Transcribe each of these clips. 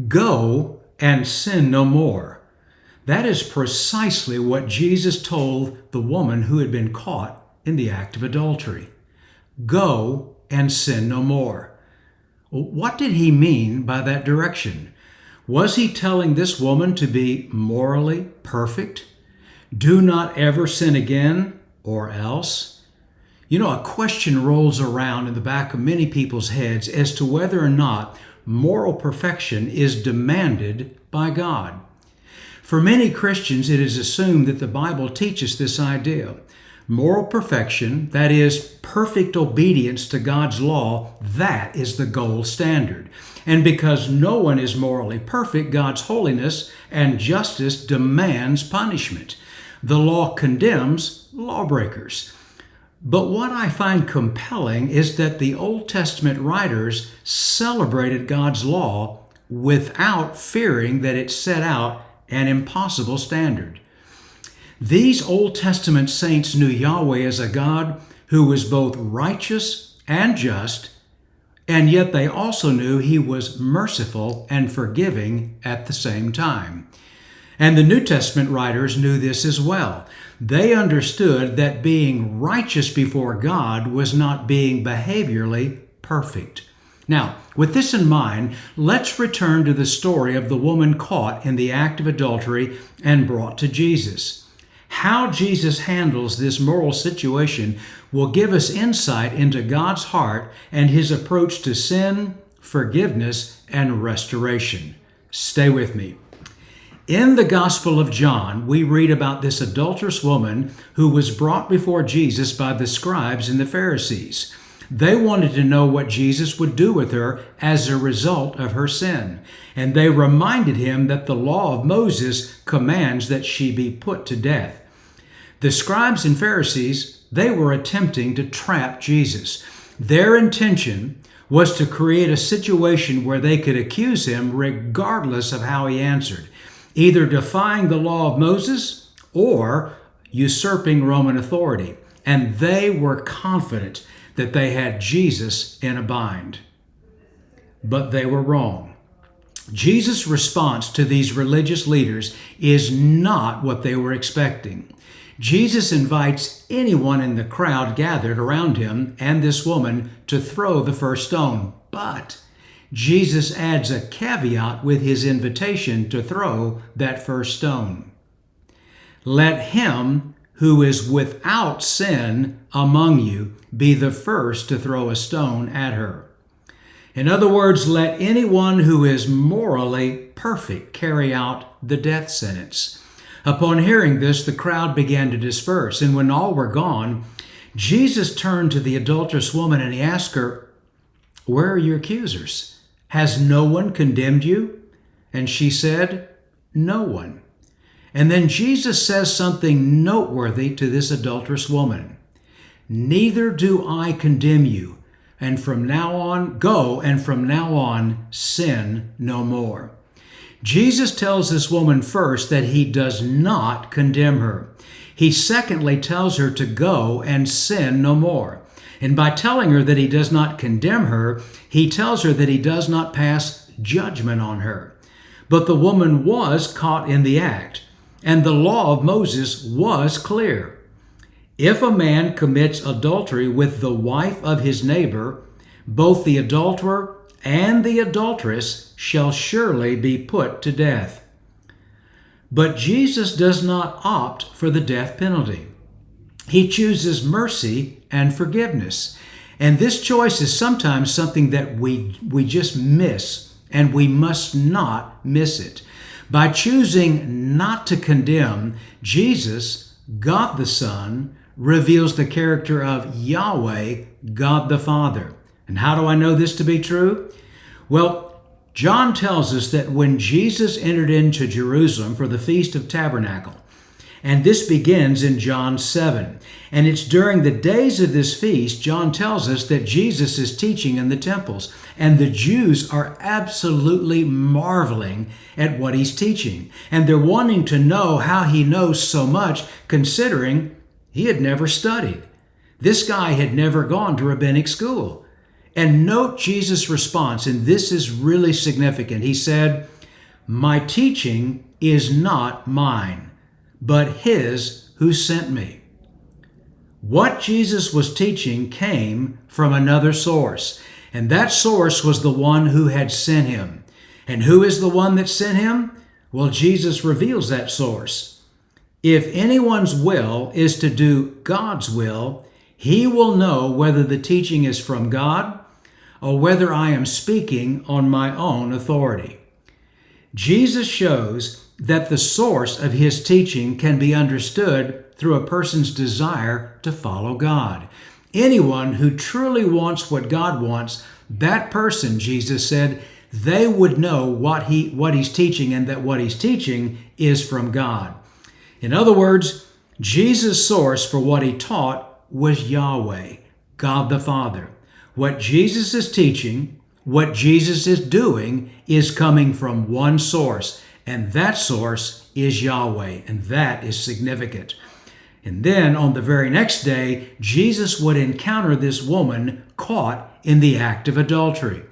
Go and sin no more. That is precisely what Jesus told the woman who had been caught in the act of adultery. Go and sin no more. What did he mean by that direction? Was he telling this woman to be morally perfect? Do not ever sin again, or else? You know, a question rolls around in the back of many people's heads as to whether or not moral perfection is demanded by God. For many Christians, it is assumed that the Bible teaches this idea. Moral perfection, that is, perfect obedience to God's law, that is the gold standard. And because no one is morally perfect, God's holiness and justice demands punishment. The law condemns lawbreakers. But what I find compelling is that the Old Testament writers celebrated God's law without fearing that it set out an impossible standard. These Old Testament saints knew Yahweh as a God who was both righteous and just, and yet they also knew He was merciful and forgiving at the same time. And the New Testament writers knew this as well. They understood that being righteous before God was not being behaviorally perfect. Now, with this in mind, let's return to the story of the woman caught in the act of adultery and brought to Jesus. How Jesus handles this moral situation will give us insight into God's heart and His approach to sin, forgiveness, and restoration. Stay with me. In the Gospel of John, we read about this adulterous woman who was brought before Jesus by the scribes and the Pharisees. They wanted to know what Jesus would do with her as a result of her sin. And they reminded him that the law of Moses commands that she be put to death. The scribes and Pharisees, they were attempting to trap Jesus. Their intention was to create a situation where they could accuse him regardless of how he answered, either defying the law of Moses or usurping Roman authority. And they were confident that they had Jesus in a bind. But they were wrong. Jesus' response to these religious leaders is not what they were expecting. Jesus invites anyone in the crowd gathered around him and this woman to throw the first stone. But Jesus adds a caveat with his invitation to throw that first stone. Let him who is without sin among you be the first to throw a stone at her. In other words, let anyone who is morally perfect carry out the death sentence. Upon hearing this, the crowd began to disperse, and when all were gone, Jesus turned to the adulterous woman and he asked her, "Where are your accusers? Has no one condemned you?" And she said, "No one." And then Jesus says something noteworthy to this adulterous woman. "Neither do I condemn you, and from now on, go, and from now on, sin no more." Jesus tells this woman first that he does not condemn her. He secondly tells her to go and sin no more. And by telling her that he does not condemn her, he tells her that he does not pass judgment on her. But the woman was caught in the act, and the law of Moses was clear. If a man commits adultery with the wife of his neighbor, both the adulterer and the adulteress shall surely be put to death. But Jesus does not opt for the death penalty. He chooses mercy and forgiveness. And this choice is sometimes something that we just miss, and we must not miss it. By choosing not to condemn, Jesus, God the Son, reveals the character of Yahweh, God the Father. And how do I know this to be true? Well, John tells us that when Jesus entered into Jerusalem for the Feast of Tabernacle, and this begins in John 7, and it's during the days of this feast, John tells us that Jesus is teaching in the temples, and the Jews are absolutely marveling at what he's teaching, and they're wanting to know how he knows so much, considering he had never studied. This guy had never gone to rabbinic school. And note Jesus' response, and this is really significant. He said, My teaching is not mine, but his who sent me. What Jesus was teaching came from another source, and that source was the one who had sent him. And who is the one that sent him? Well, Jesus reveals that source. If anyone's will is to do God's will, he will know whether the teaching is from God or whether I am speaking on my own authority. Jesus shows that the source of his teaching can be understood through a person's desire to follow God. Anyone who truly wants what God wants, that person, Jesus said, they would know what he's teaching, and that what he's teaching is from God. In other words, Jesus' source for what he taught was Yahweh, God the Father. What Jesus is teaching, what Jesus is doing, is coming from one source, and that source is Yahweh, and that is significant. And then on the very next day, Jesus would encounter this woman caught in the act of adultery.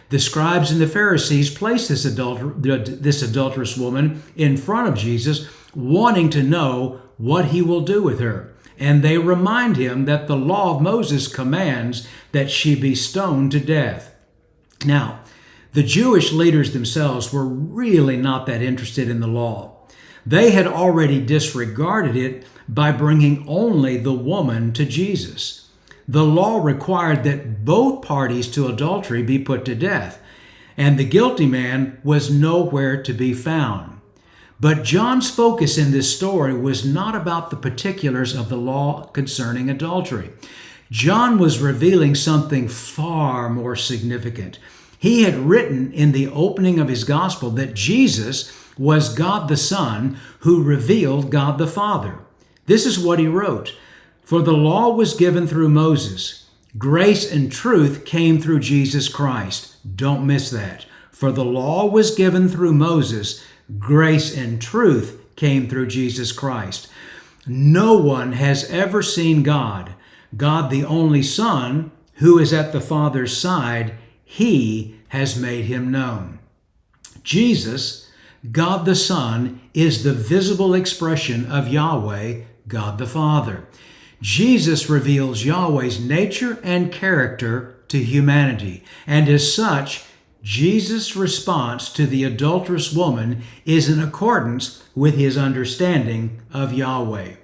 The scribes and the Pharisees placed this adulterous woman in front of Jesus, wanting to know what he will do with her. And they remind him that the law of Moses commands that she be stoned to death. Now, the Jewish leaders themselves were really not that interested in the law. They had already disregarded it by bringing only the woman to Jesus. The law required that both parties to adultery be put to death, and the guilty man was nowhere to be found. But John's focus in this story was not about the particulars of the law concerning adultery. John was revealing something far more significant. He had written in the opening of his gospel that Jesus was God the Son who revealed God the Father. This is what he wrote. For the law was given through Moses. Grace and truth came through Jesus Christ. Don't miss that. For the law was given through Moses. Grace and truth came through Jesus Christ. No one has ever seen God. God the only Son, who is at the Father's side, he has made him known. Jesus, God the Son, is the visible expression of Yahweh, God the Father. Jesus reveals Yahweh's nature and character to humanity, and as such, Jesus' response to the adulterous woman is in accordance with his understanding of Yahweh.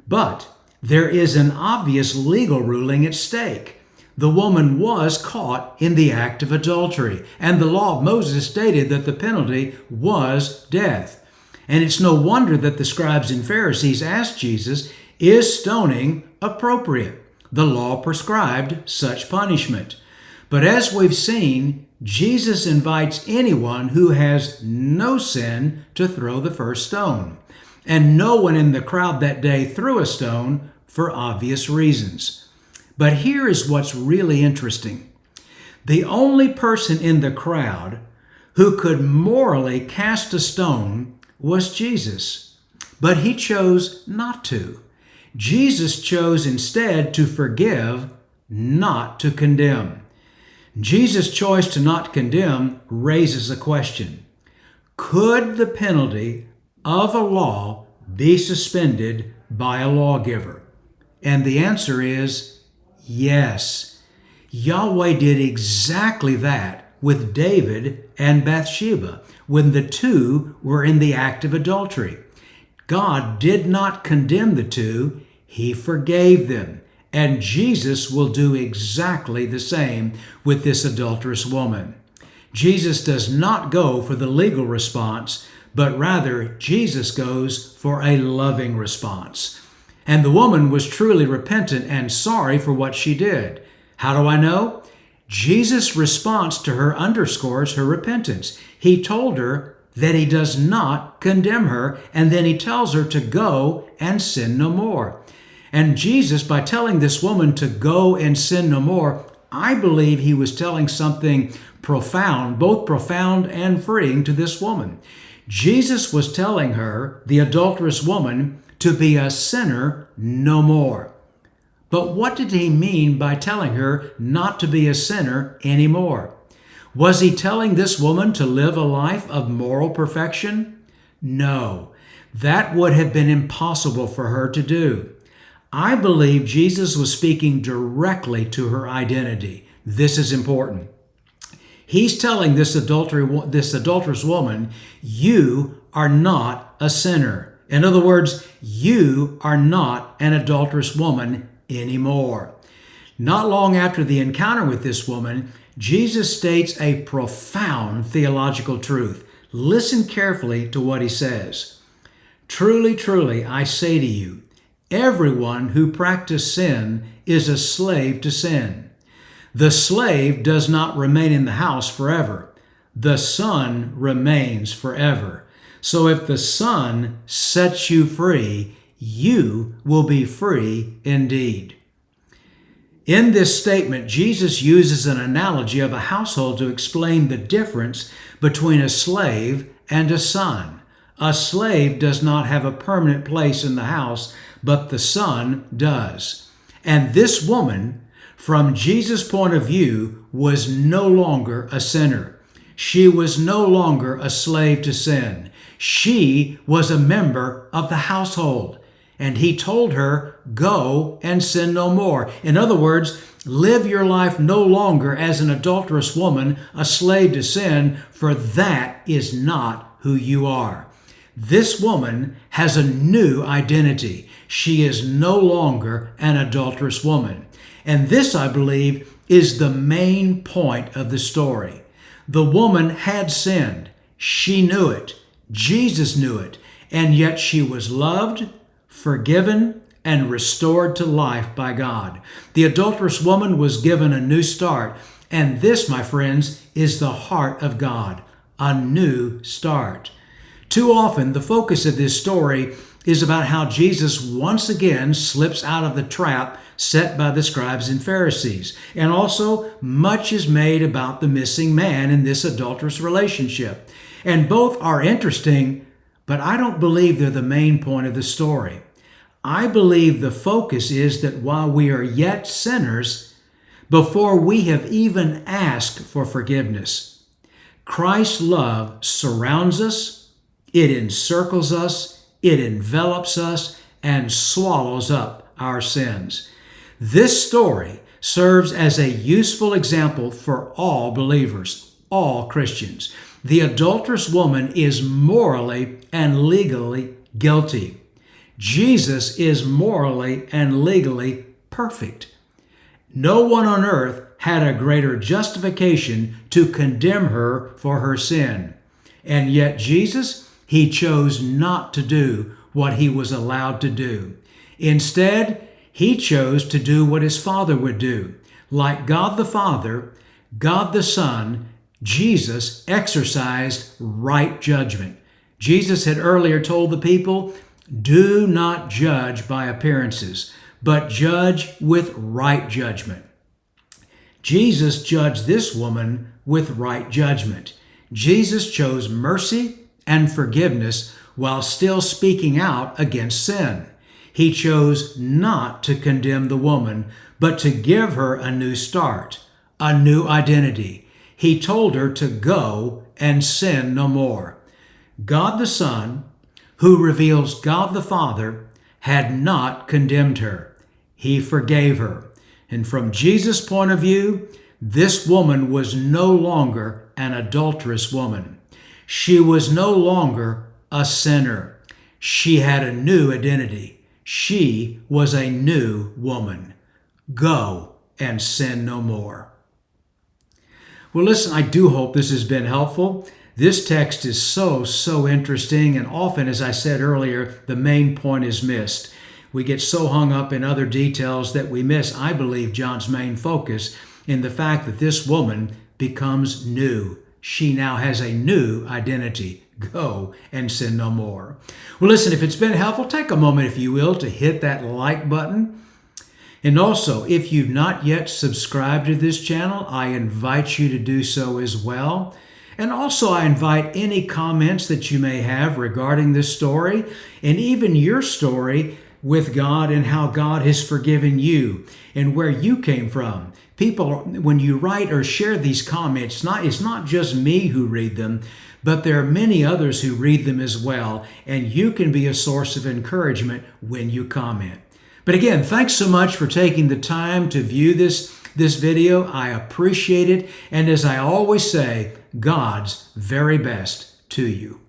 But there is an obvious legal ruling at stake. The woman was caught in the act of adultery, and the law of Moses stated that the penalty was death. And it's no wonder that the scribes and Pharisees asked Jesus, is stoning appropriate? The law prescribed such punishment. But as we've seen, Jesus invites anyone who has no sin to throw the first stone. And no one in the crowd that day threw a stone for obvious reasons. But here is what's really interesting. The only person in the crowd who could morally cast a stone was Jesus. But he chose not to. Jesus chose instead to forgive, not to condemn. Jesus' choice to not condemn raises a question. Could the penalty of a law be suspended by a lawgiver? And the answer is yes. Yahweh did exactly that with David and Bathsheba when the two were in the act of adultery. God did not condemn the two, he forgave them. And Jesus will do exactly the same with this adulterous woman. Jesus does not go for the legal response, but rather Jesus goes for a loving response. And the woman was truly repentant and sorry for what she did. How do I know? Jesus' response to her underscores her repentance. He told her that he does not condemn her, and then he tells her to go and sin no more. And Jesus, by telling this woman to go and sin no more, I believe he was telling something profound, both profound and freeing to this woman. Jesus was telling her, the adulterous woman, to be a sinner no more. But what did he mean by telling her not to be a sinner anymore? Was he telling this woman to live a life of moral perfection? No, that would have been impossible for her to do. I believe Jesus was speaking directly to her identity. This is important. He's telling this adulterous woman, you are not a sinner. In other words, you are not an adulterous woman anymore. Not long after the encounter with this woman, Jesus states a profound theological truth. Listen carefully to what he says. Truly, truly, I say to you, everyone who practices sin is a slave to sin. The slave does not remain in the house forever. The Son remains forever. So if the Son sets you free, you will be free indeed. In this statement, Jesus uses an analogy of a household to explain the difference between a slave and a son. A slave does not have a permanent place in the house, but the son does. And this woman, from Jesus' point of view, was no longer a sinner. She was no longer a slave to sin. She was a member of the household. And he told her, go and sin no more. In other words, live your life no longer as an adulterous woman, a slave to sin, for that is not who you are. This woman has a new identity. She is no longer an adulterous woman. And this, I believe, is the main point of the story. The woman had sinned. She knew it. Jesus knew it. And yet she was loved, forgiven, and restored to life by God. The adulterous woman was given a new start. And this, my friends, is the heart of God, a new start. Too often, the focus of this story is about how Jesus once again slips out of the trap set by the scribes and Pharisees. And also, much is made about the missing man in this adulterous relationship. And both are interesting, but I don't believe they're the main point of the story. I believe the focus is that while we are yet sinners, before we have even asked for forgiveness, Christ's love surrounds us, it encircles us, it envelops us, and swallows up our sins. This story serves as a useful example for all believers, all Christians. The adulterous woman is morally and legally guilty. Jesus is morally and legally perfect. No one on earth had a greater justification to condemn her for her sin. And yet Jesus, he chose not to do what he was allowed to do. Instead, he chose to do what his Father would do. Like God the Father, God the Son, Jesus exercised right judgment. Jesus had earlier told the people, do not judge by appearances, but judge with right judgment. Jesus judged this woman with right judgment. Jesus chose mercy and forgiveness while still speaking out against sin. He chose not to condemn the woman, but to give her a new start, a new identity. He told her to go and sin no more. God the Son, who reveals God the Father, had not condemned her. He forgave her. And from Jesus' point of view, this woman was no longer an adulterous woman. She was no longer a sinner. She had a new identity. She was a new woman. Go and sin no more. Well, listen, I do hope this has been helpful. This text is so interesting, and often, as I said earlier, the main point is missed. We get so hung up in other details that we miss, I believe, John's main focus in the fact that this woman becomes new. She now has a new identity. Go and sin no more. Well, listen, if it's been helpful, take a moment, if you will, to hit that like button. And also, if you've not yet subscribed to this channel, I invite you to do so as well. And also, I invite any comments that you may have regarding this story and even your story with God and how God has forgiven you and where you came from. People, when you write or share these comments, it's not just me who read them, but there are many others who read them as well, and you can be a source of encouragement when you comment. But again, thanks so much for taking the time to view this video. I appreciate it, and as I always say, God's very best to you.